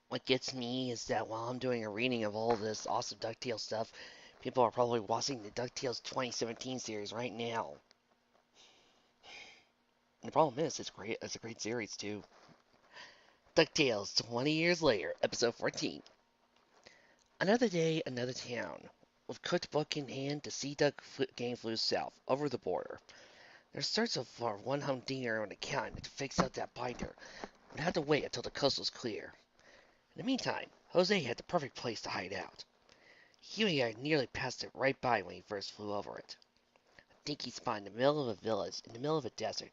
What gets me is that while I'm doing a reading of all this awesome Ducktales stuff, people are probably watching the Ducktales 2017 series right now. And the problem is, it's great. It's a great series too. Ducktales 20 years later, episode 14. Another day, another town. With cooked book in hand, the sea duck gang flew south, over the border. Their search for one humdinger on the continent to fix out that binder would have to wait until the coast was clear. In the meantime, Jose had the perfect place to hide out. Huey had nearly passed it right by when he first flew over it. A dinky spot in the middle of a village, in the middle of a desert,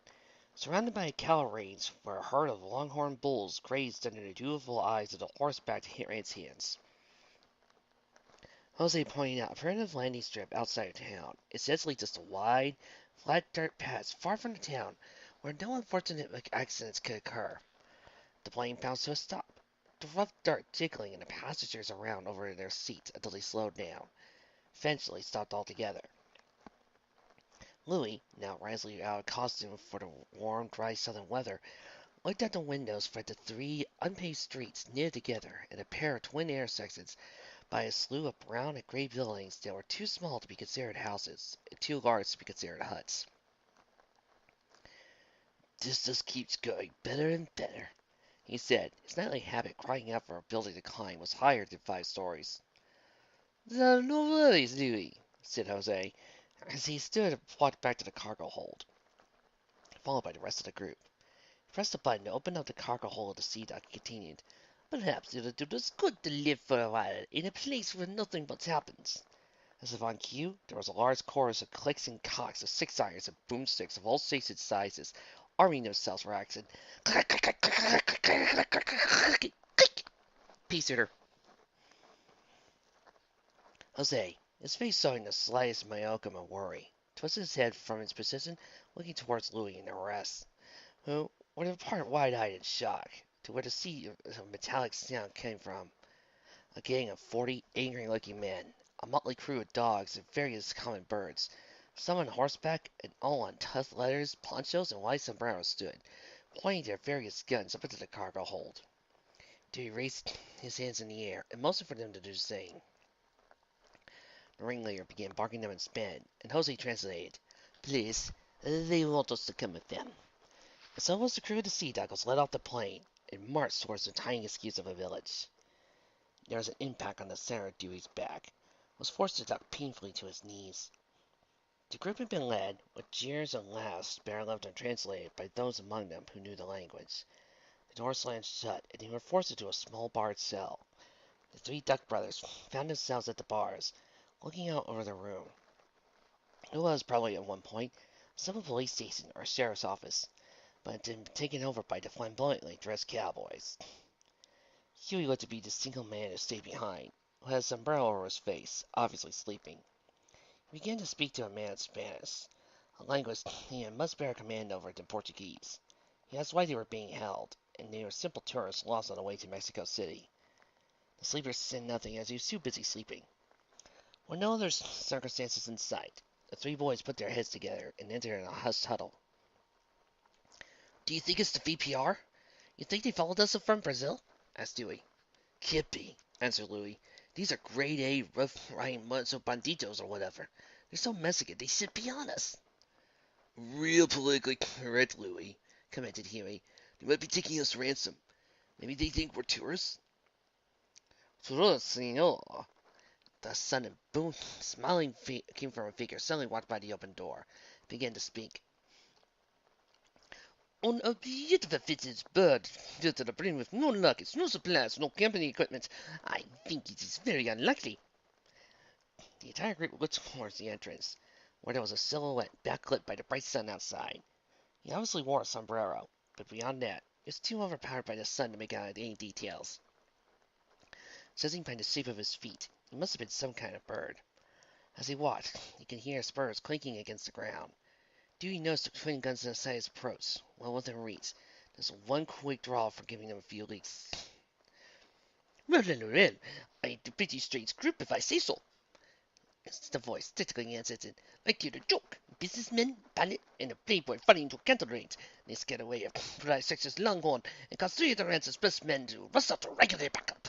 surrounded by a cattle range where a herd of longhorn bulls grazed under the dutiful eyes of the horsebacked ranch hands. Jose pointed out a primitive landing strip outside of town, essentially just a wide, flat dirt patch far from the town where no unfortunate accidents could occur. The plane bounced to a stop, the rough dirt jiggling and the passengers around over in their seats until they slowed down, eventually stopped altogether. Louis, now wisely out of costume for the warm, dry southern weather, looked out the windows for the three unpaved streets knitted together in a pair of twin intersections by a slew of brown and gray buildings that were too small to be considered houses and too large to be considered huts. This just keeps going better and better, he said. His nightly habit crying out for a building to climb was higher than 5 stories. No worries, Louis, said Jose, as he stood and walked back to the cargo hold, followed by the rest of the group. He pressed a button to open up the cargo hold of the sea dock and continued. Perhaps it'll do us good to live for a while in a place where nothing but happens. As if on cue, there was a large chorus of clicks and cocks of 6-irons and boomsticks of all shapes and sizes, arming themselves for action. Click, click, click, click, click, click, click, click, click. Peace eater. Jose, his face showing the slightest modicum of worry, twisted his head from its position, looking towards Louis and the rest, who were apart wide-eyed in shock, to where the sea of metallic sound came from. A gang of 40 angry-looking men, a motley crew of dogs and various common birds, some on horseback and all on tough leathers, ponchos, and white sombreros stood, pointing their various guns up into the cargo hold. Dewey raised his hands in the air and motioned for them to do the same. The ringleader began barking them in Spanish, and Jose translated. Please, they want us to come with them. And so was the crew of the Sea Doggles led off the plane and marched towards the tiny excuse of a village. There was an impact on the center of Dewey's back. Was forced to duck painfully to his knees. The group had been led, with jeers and laughs better left untranslated by those among them who knew the language. The door slammed shut, and they were forced into a small barred cell. The three Duck brothers found themselves at the bars, looking out over the room. It was probably at one point some police station or sheriff's office, but it had been taken over by the flamboyantly dressed cowboys. Huey looked to be the single man who stayed behind, who had a sombrero over his face, obviously sleeping. He began to speak to a man in Spanish, a language he had much better command over than Portuguese. He asked why they were being held, and they were simple tourists lost on the way to Mexico City. The sleeper said nothing as he was too busy sleeping. With no other circumstances in sight, the three boys put their heads together and entered in a hushed huddle. Do you think it's the VPR? You think they followed us from Brazil? Asked Dewey. Can't be, answered Louis. These are grade A rough riding mucho banditos or whatever. They're so Mexican, they should be on us. Real politically correct, Louis, commented Huey. They might be taking us ransom. Maybe they think we're tourists? Tourists, senor. The sudden boom, smiling came from a figure suddenly walked by the open door, began to speak. On a beautiful vintage bird, built to the brim with no luggage, no supplies, no company equipment. I think it is very unlikely. The entire group looked towards the entrance, where there was a silhouette backlit by the bright sun outside. He obviously wore a sombrero, but beyond that, he was too overpowered by the sun to make out any details. Judging by the shape of his feet, he must have been some kind of bird. As he walked, he could hear spurs clinking against the ground. Dewey noticed the twin guns inside his approach, well within reach. There's one quick draw for giving them a few leaks. Well, ain't a pretty strange group if I say so. The voice tickling answered, I did a joke. Businessmen, pilot, and a playboy fell into cattle range. They scared away a prize such as Longhorn and caused three of the ranch's best men to rush out to regulate backup.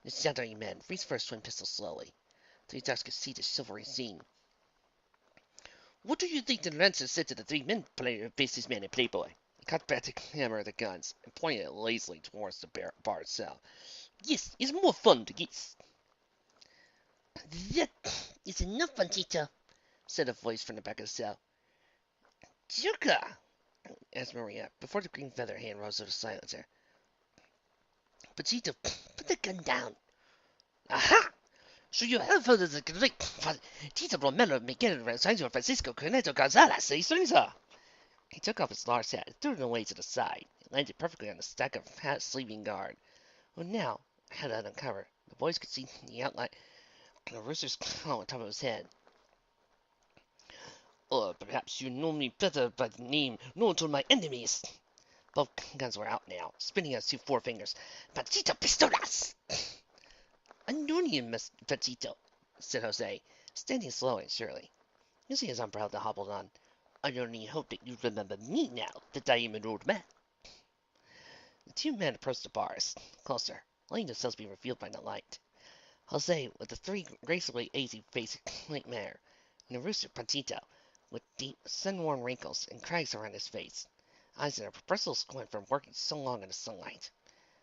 The shadowy man reached for his twin pistol slowly. The Ducks could see the silvery scene. What do you think the rancher said to the three men, businessman and playboy? He cut back the hammer of the guns and pointed it lazily towards the bar itself. Yes, it's more fun to guess. That is enough, Panchita, said a voice from the back of the cell. Chuka, asked Maria, before the green feather hand rose to the silencer. Panchita, put the gun down. Aha! So you have heard of the great Tito Romero Miguel San Francisco Corneto Gonzalez, eh, sir? He took off his large hat and threw it away to the side. It landed perfectly on the stack of hat sleeping guard. Well, now, head uncovered, the boys could see the outline of the rooster's claw on top of his head. Or perhaps you know me better by the name known to my enemies. Both guns were out now, spinning as two forefingers. Panchito Pistolas! I know you, Miss Panchito, said Jose, standing slowly and surely. Using his umbrella to hobble on. I only hope that you remember me now, that I am an old man. The two men approached the bars, closer, letting themselves be revealed by the light. Jose, with the three gracefully easy-faced white mare, and the rooster Panchito, with deep, sun-worn wrinkles and cracks around his face, eyes in a perpetual squint from working so long in the sunlight.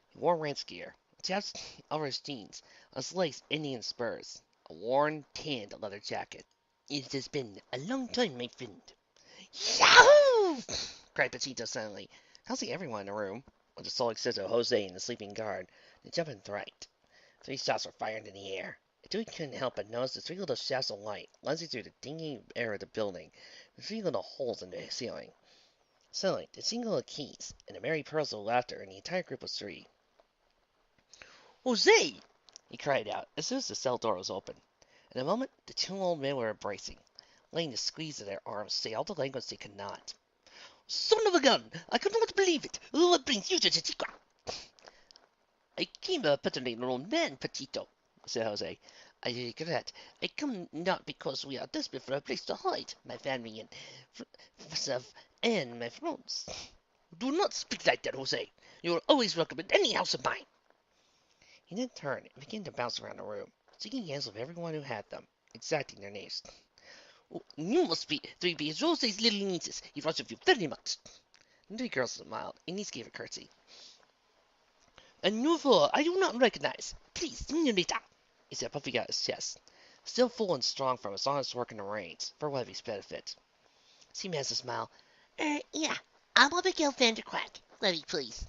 He wore ranch gear, chaps over his jeans, on his lace Indian spurs, a worn, tanned leather jacket. It has been a long time, my friend. Yahoo! Cried Panchito suddenly, causing everyone in the room, with the sole exception of Jose and the sleeping guard, to jump in fright. 3 shots were fired in the air. Dewey couldn't help but notice the 3 little shafts of light lancing through the dingy air of the building, and 3 little holes in the ceiling. Suddenly, the jingle of keys, and the merry pearls of laughter, and the entire group was free. Jose! He cried out, as soon as the cell door was open. In a moment, the 2 old men were embracing, letting the squeeze of their arms say all the language they could not. Son of a gun! I could not believe it! What brings you to Chichiqua? I came paternally an old man, Petito, said Jose. I regret. I come not because we are desperate for a place to hide, my family and myself and my friends. Do not speak like that, Jose. You are always welcome in any house of mine. He then turned and began to bounce around the room, shaking hands with everyone who had them, exacting their names. Oh, you must be 3B Jose's little nieces. He rushed you very much. The 3 girls smiled, and each gave a curtsy. A new fool I do not recognize. Please, senorita, he said, puffing out his chest, still full and strong from his honest work in the rains, for Webby's benefit. She managed to smile. Yeah, I'm Abigail Vanderquack. Webby, please.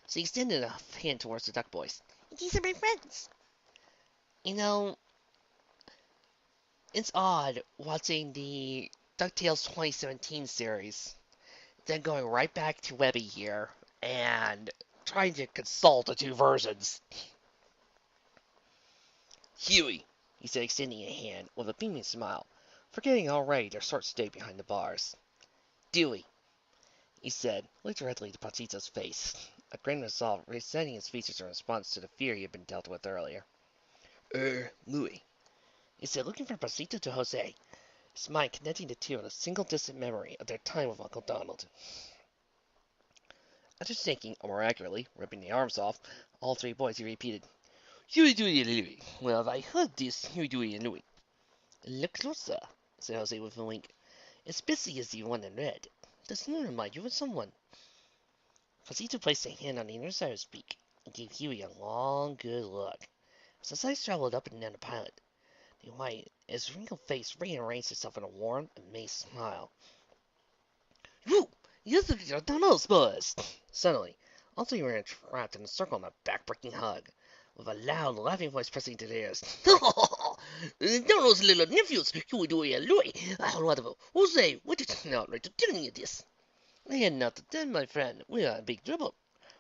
She extended a hand towards the duck boys. These are my friends. You know, it's odd watching the Ducktales 2017 series, then going right back to Webby here, and trying to consult the 2 versions. Huey, he said, extending a hand with a beaming smile, forgetting already their short stay behind the bars. Dewey, he said, looked directly to Panchito's face, a grin of resolve resetting his features in response to the fear he had been dealt with earlier. Louis, he said, looking from Panchito to Jose, his mind connecting the 2 in a single distant memory of their time with Uncle Donald. After shaking, or more accurately, ripping the arms off, all 3 boys, he repeated, Huey, Dewey, and Louie. Well, I heard this, Huey, Dewey, and Louie. Look closer, said Jose with a wink. As busy as the one in red. Does not remind you of someone? Pasito placed a hand on the inner side of his beak and gave Huey a long, good look. As his eyes traveled up and down the pilot, the white, his wrinkled face rearranged itself in a warm, amazed smile. You're the Donald's boys! Suddenly, all 3 were trapped in a circle in a back-breaking hug, with a loud, laughing voice pressing to their ears. Donald's little nephews, Huey, Dewey, and Louie. Oh, wonderful. Jose, what did you not right to tell me this? I had not to tell, my friend. We are in big trouble.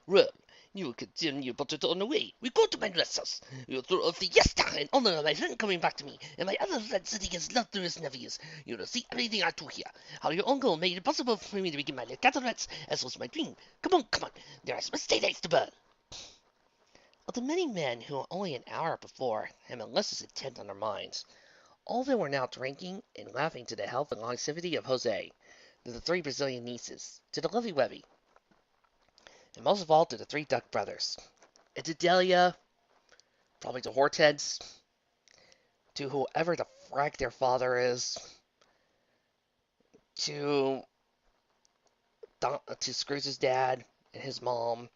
Well, you continue but it on the way. We go to my dressers. You throw a fiesta in honor of my friend coming back to me, and my other friend sitting his love to his nephews. You will see everything I do here. How your uncle made it possible for me to begin my little cataracts, as was my dream. Come on. There are some days to burn. Of the many men who only an hour before had been less as intent on their minds, All of them were now drinking and laughing to the health and longevity of Jose, to the three Brazilian nieces, to the lovely Webby, and most of all to the three Duck brothers, and to Delia, probably to Hortense, to whoever the frack their father is, to to Scrooge's dad and his mom,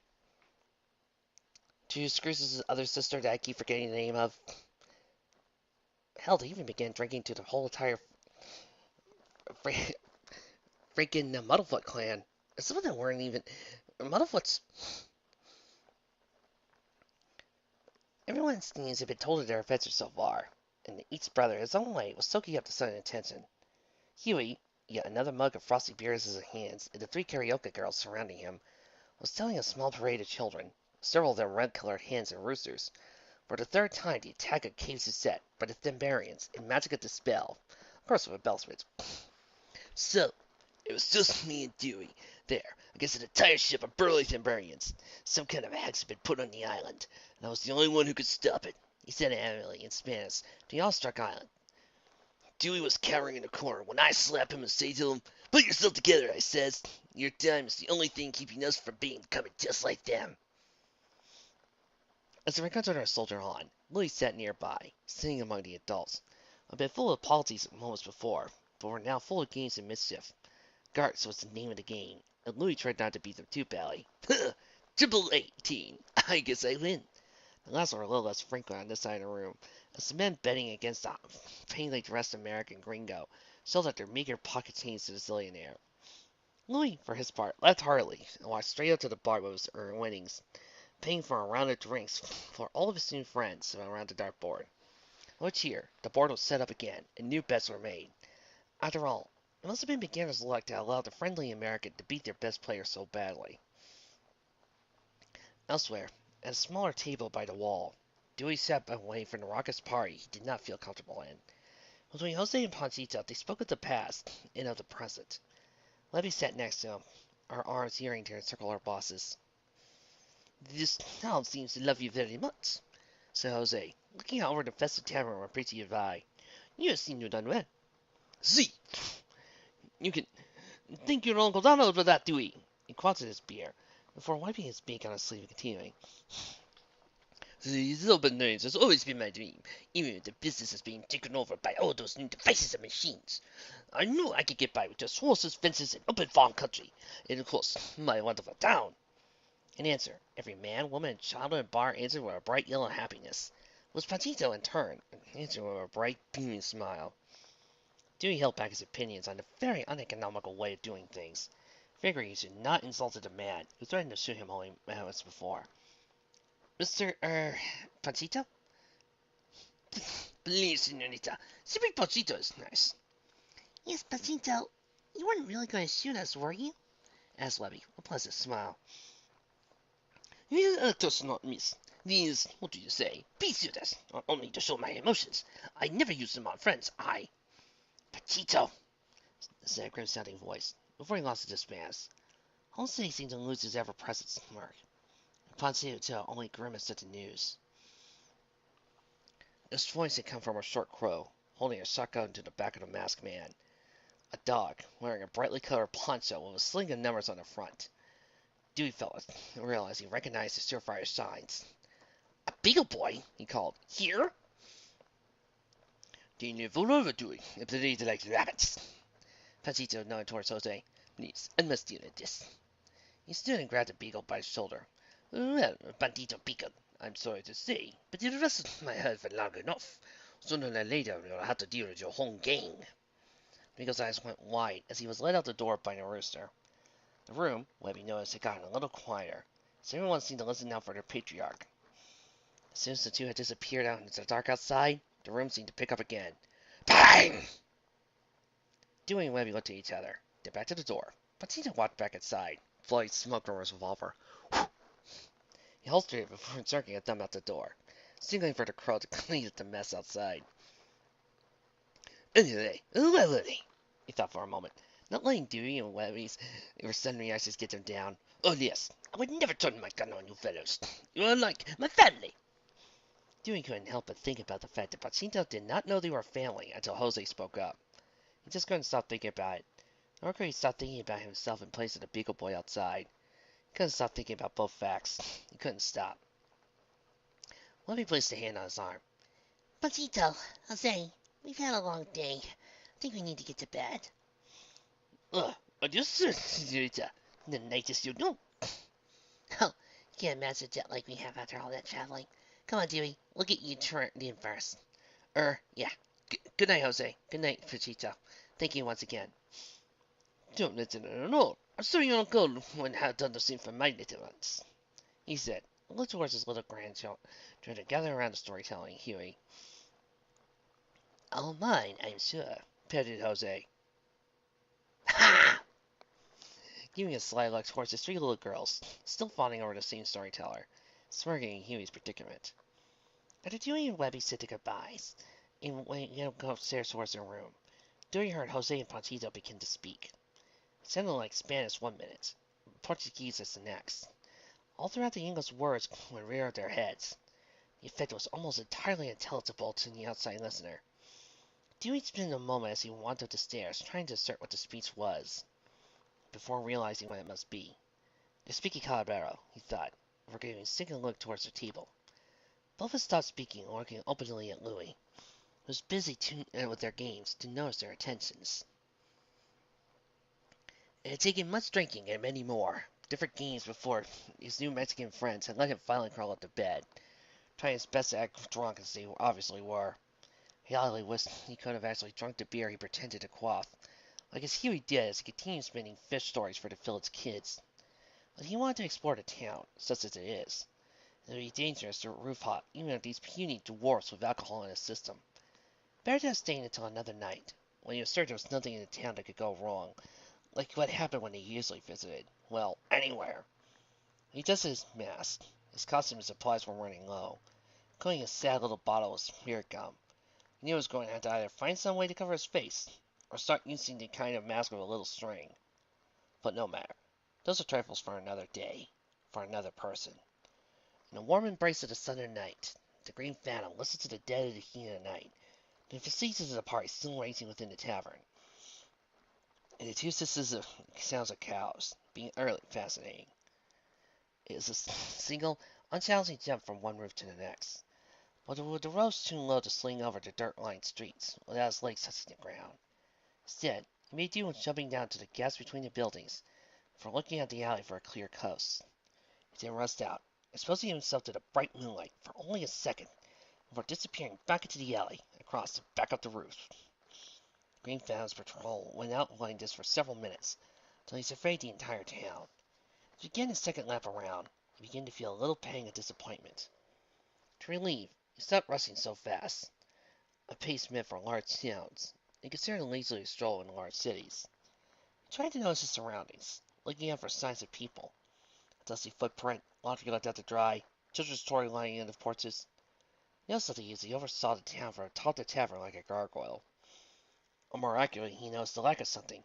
to Scrooge's other sister that I keep forgetting the name of. Hell, they even began drinking to the whole entire freaking Muddlefoot clan. Some of them weren't even Muddlefoot's. Everyone's needs had been told of their adventures so far, and each brother, in his own way, was soaking up the sudden attention. Huey, yet another mug of frosty beers in his hands, and the three karaoke girls surrounding him, was telling a small parade of children, several of them red-colored hens and roosters, for the third time the attack of Caves is set by the Thembarians in Magic of Dispel, of course with a bellsmith. So, it was just me and Dewey there against an entire ship of burly Thembarians. Some kind of a hex had been put on the island, and I was the only one who could stop it, he said angrily in Spanish to the awestruck island. Dewey was cowering in a corner when I slapped him and say to him, "Put yourself together," I says. "Your time is the only thing keeping us from becoming just like them." As the Rencontre soldiered on, Louis sat nearby, sitting among the adults, a bit full of apologies moments before, but were now full of games and mischief. Garts was the name of the game, and Louis tried not to beat them too badly. Triple 18. I guess I win. The lads were a little less frequent on this side of the room, as the men betting against the plainly dressed American gringo showed out their meager pocket change to the zillionaire. Louis, for his part, laughed heartily and walked straight up to the bar with his earned winnings, paying for a round of drinks for all of his new friends around the dartboard. With cheer, the board was set up again, and new bets were made. After all, it must have been beginner's luck to allow the friendly American to beat their best player so badly. Elsewhere, at a smaller table by the wall, Dewey sat away from the raucous party he did not feel comfortable in. Between Jose and Panchita, they spoke of the past and of the present. Levy sat next to him, our arms hearing to encircle our bosses. "This town seems to love you very much," said Jose, looking out over the festive tavern with appreciative eye. "You have seen you done well." "See, you can thank your Uncle Donald for that, Dewey." He quaffed his beer, before wiping his beak on his sleeve and continuing. "These open lanes has always been my dream, even if the business is being taken over by all those new devices and machines. I knew I could get by with just horses, fences, and open farm country, and of course, my wonderful town." In answer, every man, woman, and child in the bar answered with a bright yell of happiness. It was Panchito in turn, answered with a bright, beaming smile. Dewey held back his opinions on the very uneconomical way of doing things, figuring he should not insult the man who threatened to shoot him only moments before. "Mr. Panchito?" "Please, senorita, sipping Panchito is nice." "Yes, Panchito, you weren't really going to shoot us, were you?" asked Webby, with a pleasant smile. "Of course not, miss. These, what do you say, pea shooters are only to show my emotions. I never use them on friends. Panchito," said a grim-sounding voice, before he lost his dismas. Jose seemed to lose his ever-present smirk. Panchito only grimaced at the news. This voice had come from a short crow, holding a shotgun to the back of the masked man. A dog, wearing a brightly colored poncho with a sling of numbers on the front. Dewey felt it, and realized he recognized the surefire signs. "A beagle boy," he called. "Here?" "They never over, Dewey, if they like rabbits." Panchito nodded towards Jose. "Please, I must deal with this." He stood and grabbed the beagle by the shoulder. "Well, Bandito Beagle, I'm sorry to say, but you've rested my herd for long enough. Sooner or later you'll have to deal with your whole gang." Beagle's eyes went wide as he was led out the door by the rooster. The room, Webby noticed, had gotten a little quieter, so everyone seemed to listen now for their patriarch. As soon as the two had disappeared out into the dark outside, the room seemed to pick up again. Bang! Dewey and Webby looked at each other, then back to the door. Patito walked back inside, blowing smoke from his revolver. He holstered it before jerking a thumb out the door, signaling for the crow to clean up the mess outside. "Anyway, where were they?" he thought for a moment, not letting Dewey and Webby's sudden reactions get him down. "Oh yes, I would never turn my gun on you fellows. You are like my family." Dewey couldn't help but think about the fact that Pachinko did not know they were family until Jose spoke up. He just couldn't stop thinking about it. Nor could he stop thinking about himself in place of the Beagle Boy outside. He couldn't stop thinking about both facts. He couldn't stop. Lovey placed a hand on his arm. Pacito, Jose, we've had a long day. I think we need to get to bed. Ugh, adios, senorita. The nicest you know. Oh, you can't imagine the jet like we have after all that traveling. Come on, Dewey, we'll get you turned in first. Yeah. Good night, Jose. Good night, Pachito. Thank you once again. Don't listen at all. I'm sorry your uncle wouldn't have done the same for my little ones, he said, and looked towards his little grandchildren to gather around the storytelling Huey. All mine, I'm sure, petted Jose. Ha! Giving a sly look towards the three little girls, still fawning over the same storyteller, smirking at Huey's predicament. After Dewey and Webby said their goodbyes, and went upstairs towards their room, Dewey heard Jose and Panchito begin to speak. It sounded like Spanish one minute, Portuguese as the next. All throughout the English words would rear their heads. The effect was almost entirely intelligible to the outside listener. Dewey spent a moment as he walked up the stairs, trying to assert what the speech was, before realizing what it must be. They're speaking Calabaro, he thought, before giving a single look towards their table. Both had stopped speaking and looking openly at Louis, who was busy with their games to notice their attentions. It had taken much drinking and many more different games before his new Mexican friends had let him finally crawl up to bed, trying his best to act drunk as they obviously were. He oddly wished he could have actually drunk the beer he pretended to quaff, like as Huey did as he continued spinning fish stories for the village kids. But he wanted to explore the town, such as it is. It would be dangerous to roof hop even with these puny dwarfs with alcohol in his system. Better to have stayed until another night, when he was certain there was nothing in the town that could go wrong, like what happened when he usually visited, well, anywhere. He dusted his mask. His costume and supplies were running low, including a sad little bottle of spirit gum. He knew he was going to have to either find some way to cover his face, or start using the kind of mask with a little string. But no matter. Those are trifles for another day, for another person. In the warm embrace of the southern night, the Green Phantom listened to the dead of the heat of the night, the facetious of the party still racing within the tavern, and the two sisters of sounds of cows, being utterly fascinating. It is a single, unchallenging jump from one roof to the next, but the road's too low to sling over the dirt-lined streets without his legs touching the ground. Instead, he made do with jumping down to the gaps between the buildings, for looking at the alley for a clear coast. He then rushed out, exposing himself to the bright moonlight for only a second, before disappearing back into the alley, across and back up the roof. Green Phantom's patrol went out like this for several minutes, until he surveyed the entire town. As he began his second lap around, he began to feel a little pang of disappointment. To relieve, he stopped rushing so fast, a pace meant for large towns, and considered a leisurely stroll in large cities. He tried to notice his surroundings, looking out for signs of people. A dusty footprint, laundry left out to dry, children's toy lying in the porches. He noticed something as he oversaw the town from atop the tavern like a gargoyle. Or more accurately, he noticed the lack of something.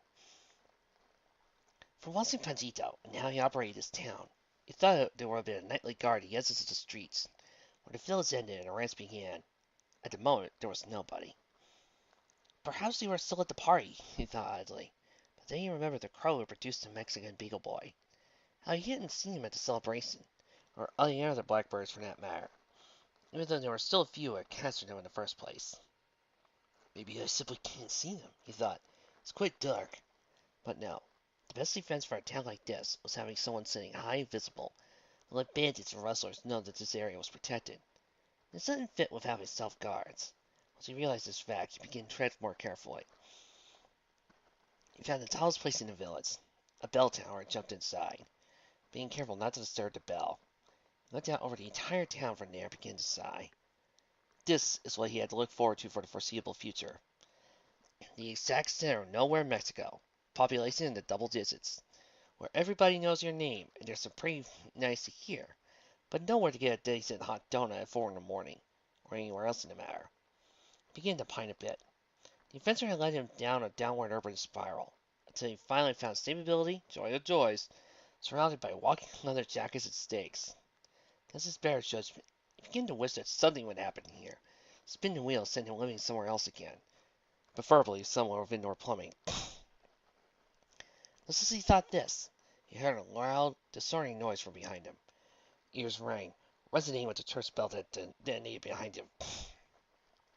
For once in Panchito, and how he operated his town, he thought there would have been a nightly guard at the edges of the streets, where the village ended and the ranch began. At the moment, there was nobody. Perhaps they were still at the party, he thought idly. But then he remembered the crow had produced the Mexican Beagle Boy. How he hadn't seen him at the celebration, or any other blackbirds for that matter, even though there were still a few who had captured him in the first place. Maybe I simply can't see them, he thought. It's quite dark. But no. The best defense for a town like this was having someone sitting high and visible, and let bandits and rustlers know that this area was protected. This didn't fit with having self-guards. Once he realized this fact, he began to tread more carefully. He found the tallest place in the village, a bell tower, and jumped inside, being careful not to disturb the bell. He looked out over the entire town from there and began to sigh. This is what he had to look forward to for the foreseeable future. The exact center of nowhere, Mexico. Population in the double digits. Where everybody knows your name, and there's some pretty nice to hear, but nowhere to get a decent hot donut at 4 in the morning, or anywhere else in the matter. He began to pine a bit. The adventure had led him down a downward urban spiral, until he finally found stability, joy of joys, surrounded by walking leather jackets and stakes. Against his better judgment, he began to wish that something would happen here. Spin the wheel sent him living somewhere else again, preferably somewhere with indoor plumbing. Just as he thought this, he heard a loud, discerning noise from behind him. Ears rang, resonating with the church bell that detonated behind him.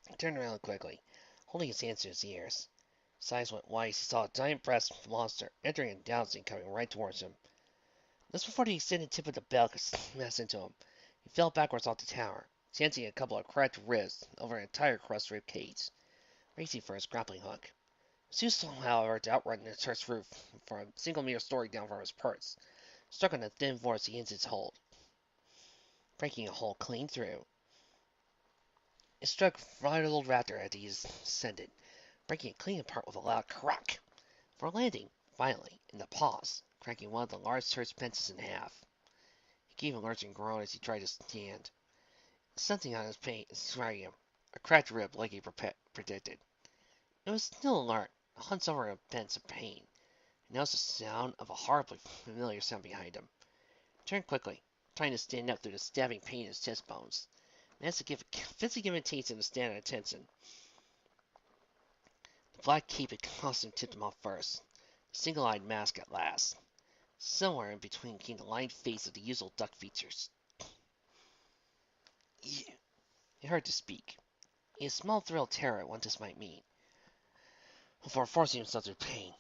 He turned around quickly, holding his hands to his ears. His eyes went wide as he saw a giant-breasted monster entering and dowsing coming right towards him. Just before the extended tip of the bell could smash into him, he fell backwards off the tower, chancing a couple of cracked ribs over an entire crushed rib cage, racing for his grappling hook. It was useful, however, to outrun the church roof for a single meter story down from his perch, struck on the thin boards against its hold, breaking a hole clean through. It struck right old Raptor as he descended, breaking it clean apart with a loud crack, for landing, finally, in the pause, cracking one of the large church benches in half. He gave a lurching groan as he tried to stand. Something on his pain striking him, a cracked rib like he predicted. It was still alert, hunched over in a bench of pain, and there was the sound of a horribly familiar sound behind him. He turned quickly, trying to stand up through the stabbing pain in his chest bones. Managed to give a physical imitation to stand at attention. The black cape and costume tipped him off first, the single-eyed mask at last. Somewhere in between came the lined face of the usual duck features. You. He heard to speak. He had a small thrill of terror at what this might mean, before forcing himself through pain.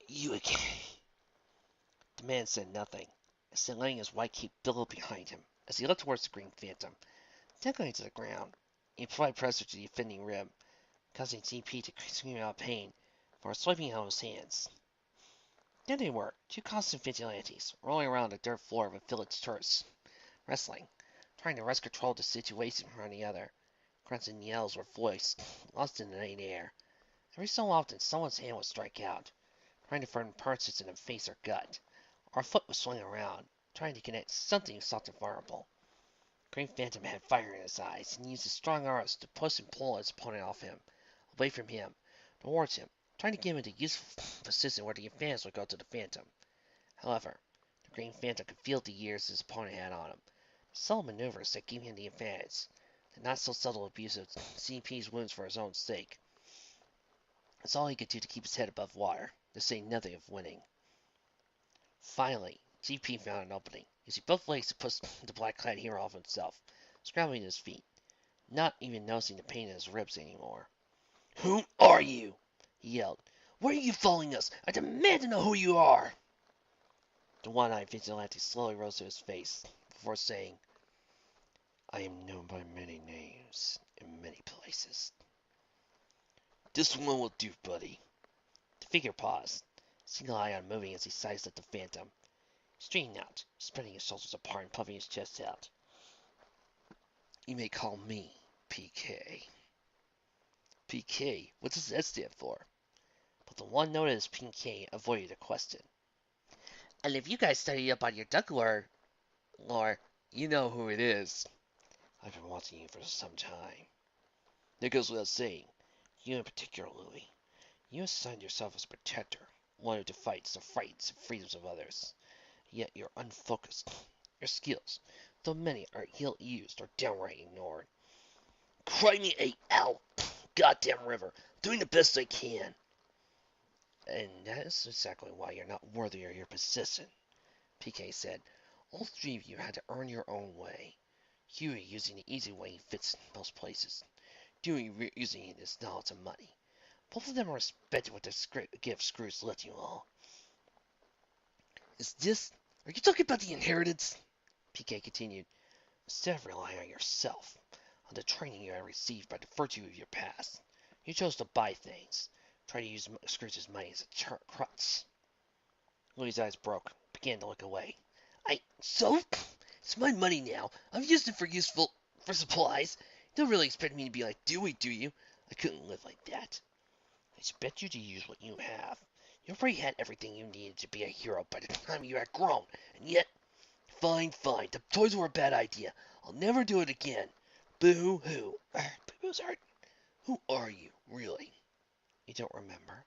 You again. The man said nothing, instead letting his white cape billow behind him as he looked towards the green phantom, tackling to the ground. He applied pressure to the offending rib, causing GP to scream out pain before swiping out his hands. There they were, two costume vigilantes, rolling around the dirt floor of a village church, wrestling, trying to wrest control of the situation from the other. Grunts and yells were voiced, lost in the night air. Every so often someone's hand would strike out, trying to find punches in the face or gut, or a foot would swing around, trying to connect something soft and vulnerable. Green Phantom had fire in his eyes, and used his strong arms to push and pull his opponent off him, away from him, towards him, trying to give him a useful position where the advantage would go to the Phantom. However, the Green Phantom could feel the years his opponent had on him, subtle maneuvers that gave him the advantage, the not so subtle abuse of CP's wounds for his own sake. That's all he could do to keep his head above water, to say nothing of winning. Finally, GP found an opening, using both legs to push the black-clad hero off himself, scrambling to his feet, not even noticing the pain in his ribs anymore. Who are you? He yelled. Why are you following us? I demand to know who you are! The one-eyed vigilante slowly rose to his face, before saying, I am known by many names, in many places. This one will do, buddy. The figure paused, single eye unmoving as he sized up the Phantom. He straightened out, spreading his shoulders apart and puffing his chest out. You may call me PK. PK? What does that stand for? But the one noted as PK avoided the question. And if you guys study up on your duck lore, you know who it is. I've been watching you for some time. That goes without saying. You in particular, Louis. You assigned yourself as a protector, one who defies the rights and freedoms of others. Yet you're unfocused. Your skills, though many are ill-used or downright ignored. Cry me a ow! Goddamn river! Doing the best I can! And that is exactly why you're not worthy of your position, PK said. All three of you had to earn your own way. Huey using the easy way he fits most places. Dewey using his knowledge and money. Both of them are respected with the gift Scrooge left you all. Are you talking about the inheritance? PK continued. Instead of relying on yourself, on the training you have received by the virtue of your past, you chose to buy things, try to use Scrooge's money as a crutch. Louis' eyes broke, began to look away. So? It's my money now. I've used it for supplies. You don't really expect me to be like Dewey, do you? I couldn't live like that. I expect you to use what you have. You already had everything you needed to be a hero by the time you had grown, and yet... Fine. The toys were a bad idea. I'll never do it again. Boo-hoo. Boo-hoo's hurt. Who are you, really? You don't remember?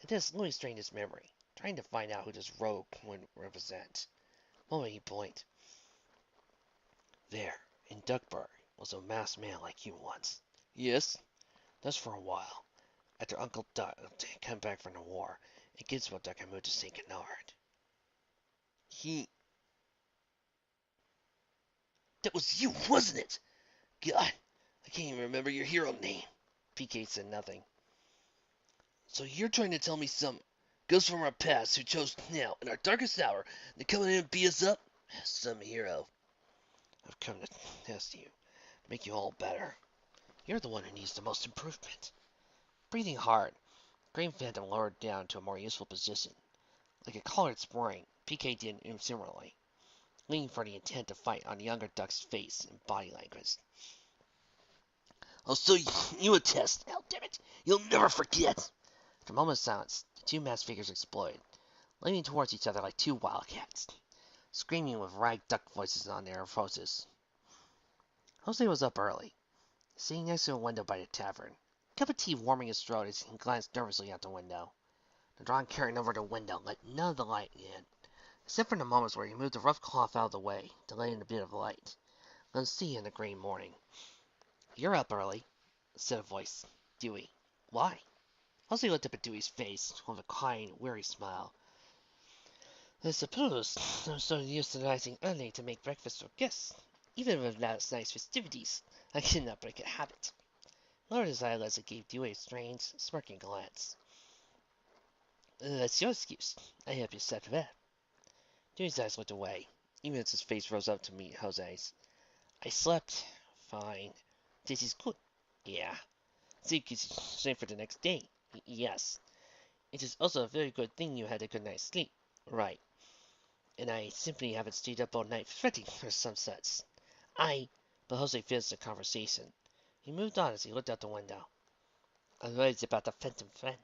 At this, Louis strained his memory, trying to find out who this rogue would represent. Moment he blinked. There, in Duckburg was a masked man like you once. Yes, just for a while. After Uncle Duck came back from the war, and Gizmo Duck had moved to St. Canard. He... That was you, wasn't it? God, I can't even remember your hero name. PK said nothing. So you're trying to tell me some ghost from our past who chose now, in our darkest hour, to come in and beat us up? Some hero. I've come to test you, make you all better. You're the one who needs the most improvement. Breathing hard, Green Phantom lowered down to a more useful position. Like a collared spring, PK did similarly, leaning for the intent to fight on the younger duck's face and body language. I'll show you a test. Hell damn it, you'll never forget. After a moment's silence, the two masked figures exploded, leaning towards each other like two wildcats, screaming with rag duck voices on their voices. Jose was up early, sitting next to a window by the tavern, a cup of tea warming his throat as he glanced nervously out the window. The drawn curtain over the window let none of the light in, except for the moments where he moved the rough cloth out of the way to let in a bit of light. Let's see in the grey morning. You're up early, said a voice. Dewey. Why? Jose looked up at Dewey's face with a kind, weary smile. I suppose I'm so used to rising early to make breakfast for guests, even with last night's festivities, I cannot break a habit. Lowered his eyelids and gave Dewey a strange, smirking glance. That's your excuse. I hope you slept well. Dewey's eyes looked away, even as his face rose up to meet Jose's. I slept fine. This is good. Yeah. Sleep keeps you strength for the next day. Yes. It is also a very good thing you had a good night's sleep. Right. And I simply haven't stayed up all night fretting for some such. But Jose finished the conversation. He moved on as he looked out the window. I'm worried about the phantom friend.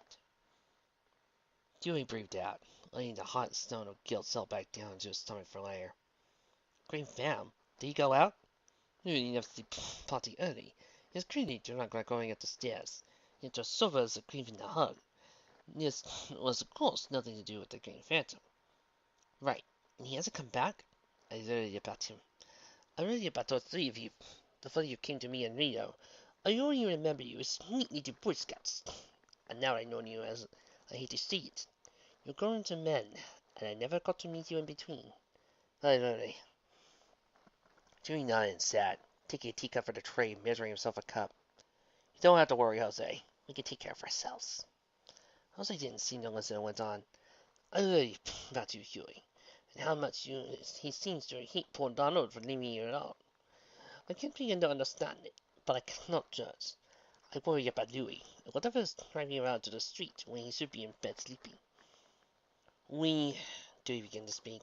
Dewey breathed out, letting the hot stone of guilt settle back down into his stomach for later. Green Phantom? Did he go out? You need to sleep plenty early. It's crazy you're not going up the stairs. Yet your sofa is a craving to hug. This was, of course, nothing to do with the Green Phantom. Right. And he hasn't come back? I worried about him. I worried about all three of you. Before you came to me in Rio, I only remember you as neatly to Boy Scouts. And now I know you as, I hate to see it, you're growing to men, and I never got to meet you in between. I really. Jimmy nodded and sat, taking a teacup from the tray, measuring himself a cup. You don't have to worry, Jose. We can take care of ourselves. Jose didn't seem to listen and went on. I worry about you, Huey, and how much he seems to hate poor Donald for leaving you alone. I can't begin to understand it, but I cannot judge. I worry about Louis, whatever is driving around to the street when he should be in bed sleeping. Do you begin to speak?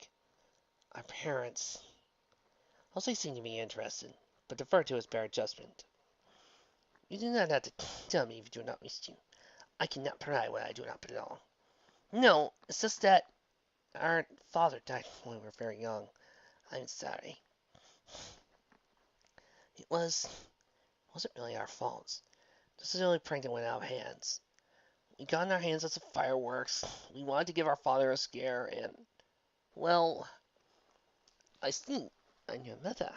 Our parents. Jose seemed to be interested, but deferred to his bare judgment. You do not have to tell me if you do not wish to. I cannot pry where I do not belong. No, it's just that our father died when we were very young. I'm sorry. It wasn't really our fault. This is the only prank that went out of hands. We got in our hands lots of fireworks. We wanted to give our father a scare, and, well, I think on your mother.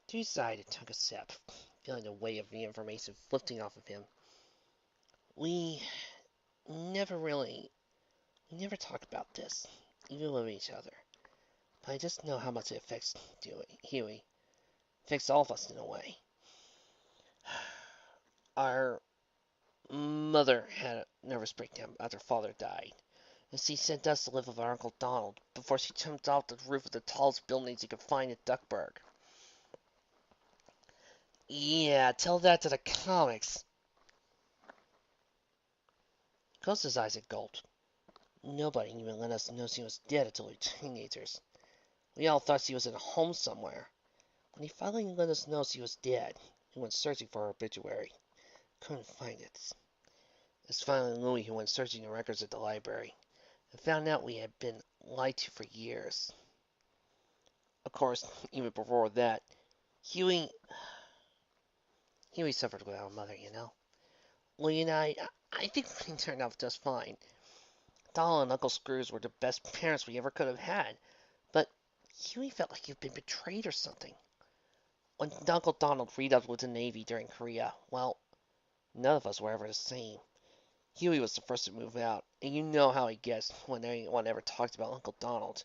He sighed and took a sip, feeling the weight of the information lifting off of him. We never really, we never talk about this, even with each other. But I just know how much it affects Huey. It affects all of us in a way. Our mother had a nervous breakdown after father died, and she sent us to live with our Uncle Donald before she jumped off the roof of the tallest building she could find in Duckburg. Yeah, tell that to the comics. Ghost's eyes had gulped. Nobody even let us know she was dead until we were teenagers. We all thought she was in a home somewhere. When he finally let us know she was dead, he went searching for her obituary. Couldn't find it. It was finally Louis who went searching the records at the library, and found out we had been lied to for years. Of course, even before that, Huey... Huey suffered without a mother, you know. Louie and I think we turned out just fine. Donald and Uncle Scrooge were the best parents we ever could have had, but Huey felt like he'd been betrayed or something. When Uncle Donald freed up with the Navy during Korea, well, none of us were ever the same. Huey was the first to move out, and you know how he gets when anyone ever talks about Uncle Donald.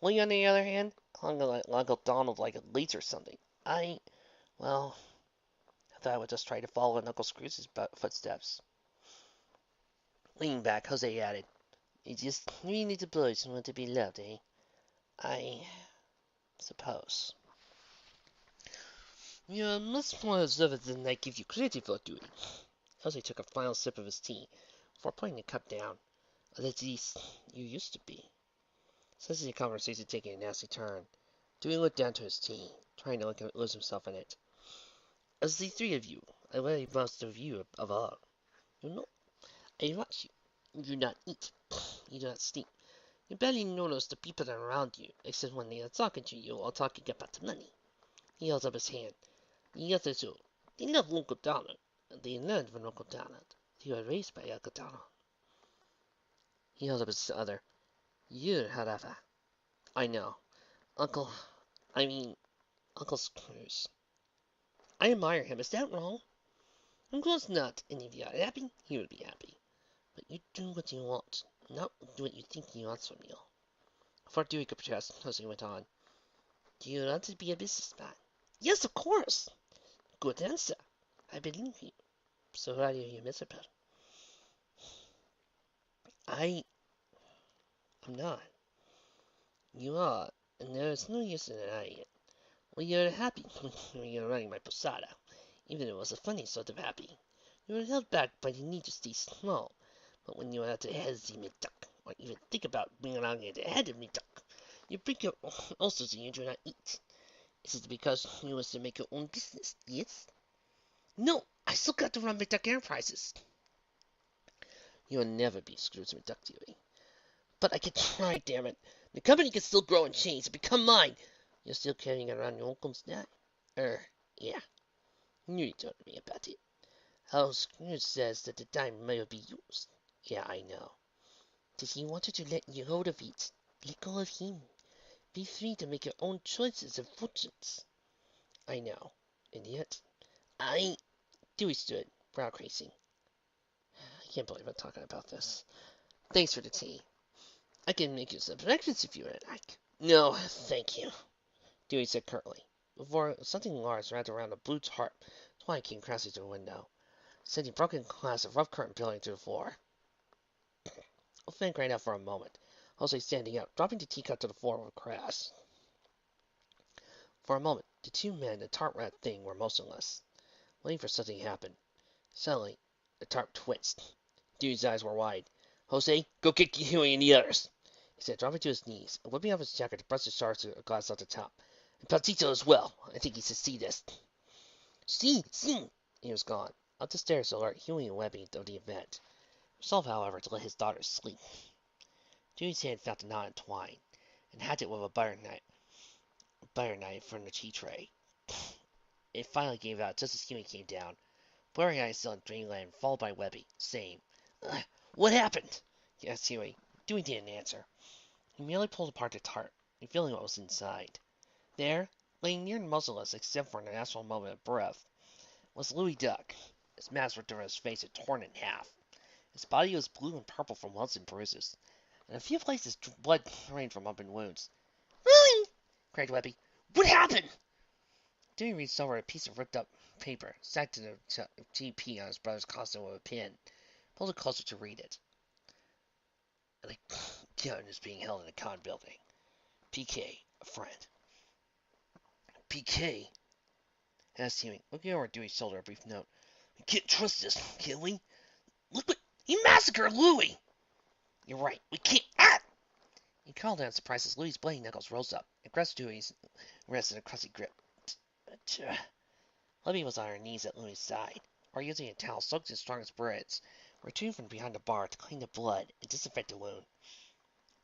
Lee, on the other hand, clung to Uncle Donald like a leech or something. Well, I thought I would just try to follow in Uncle Scrooge's footsteps. Leaning back, Jose added, "You just really need the boys who want to be loved, eh? I suppose." You're much more observant than I give you credit for, Dewey. Jose took a final sip of his tea before putting the cup down. At least, you used to be. Sensing the conversation taking a nasty turn, Dewey looked down to his tea, trying to lose himself in it. As the three of you, I worry most of you of all. You know, I watch you. You do not eat. You do not sleep. You barely notice the people around you, except when they are talking to you or talking about the money. He held up his hand. The other two, they love Uncle Donald. They learned from Uncle Donald. They were raised by Uncle Donald. He held up his other. You, however, I know. Uncle, I mean, Uncle Scrooge. I admire him. Is that wrong? Uncle's not, and if you are happy, he will be happy. But you do what you want, not do what you think he wants from you. Before Dewey could protest, Jose went on. Do you want to be a businessman? Yes, of course. Good answer. I believe you. So why are you miserable? I am not. You are, and there is no use in denying it. Well, you're happy when you're running my posada, even if it was a funny sort of happy. You were held back by the need to stay small, but when you are at the head of the duck, or even think about being along at the head of the duck, you bring your ulcers and you do not eat. Is it because you want to make your own business, yes? No, I still got to run McDuck Enterprises. You'll never be Scrooge McDuck, Dewey. But I can try, damn it. The company can still grow and change and become mine. You're still carrying around your uncle's name. Yeah. You told me about it. How Scrooge says that the dime may be used. Yeah, I know. Does he want you to let you hold of it? Let go of him. Be free to make your own choices and fortunes. I know. And yet, I... Dewey stood, brow creasing. I can't believe I'm talking about this. Thanks for the tea. I can make you some breakfast if you would like. No, thank you, Dewey said curtly, before something large wrapped around the blue's heart. Twine came crashing through the window, sending broken glass of rough curtain peeling to the floor. A fan cried out for a moment, Jose standing up, dropping the teacup to the floor with a crash. For a moment, the two men and the tarp-wrapped thing were motionless, waiting for something to happen. Suddenly, the tarp twitched. Dewey's eyes were wide. Jose, go get Huey and the others, he said, dropping to his knees and whipping off his jacket to brush the shards of glass off the top. And Patito as well. I think he should see this. See! He was gone, up the stairs to alert Huey and Webby of the event. Resolved, however, to let his daughter sleep. Dewey's hand found the knot in twine, and hacked it with a butter knife from the tea tray. It finally gave out just as Huey came down, blurry eyes still in dreamland, followed by Webby, saying, What happened? He asked Huey. Dewey didn't answer. He merely pulled apart the tarp, revealing what was inside. There, laying near motionless except for an actual moment of breath, was Louis Duck. His mask ripped over his face and torn in half. His body was blue and purple from welts and bruises. In a few places blood drained from open wounds. Louis! Cried Webby. What happened? Dewey reached over a piece of ripped up paper, stacked to the TP on his brother's costume with a pin, pulled it closer to read it. The gun is being held in a con building. PK, a friend. PK? Asked Huey, looking over Dewey's shoulder a brief note. We can't trust this, can we? Look what... He massacred Louis! You're right, we can't... He called out in surprise as Louis's bloody knuckles rose up and grasped Dewey's wrist in a crusty grip. Libby was on her knees at Louis's side, or using a towel soaked in strong spirits, retrieved from behind the bar to clean the blood and disinfect the wound.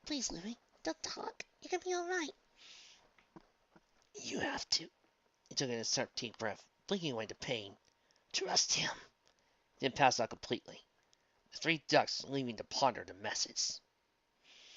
Please, Louis, don't talk. You're gonna be alright. You have to. He took in a sharp deep breath, blinking away the pain. Trust him. Then passed out completely. The three ducks leaving to ponder the message.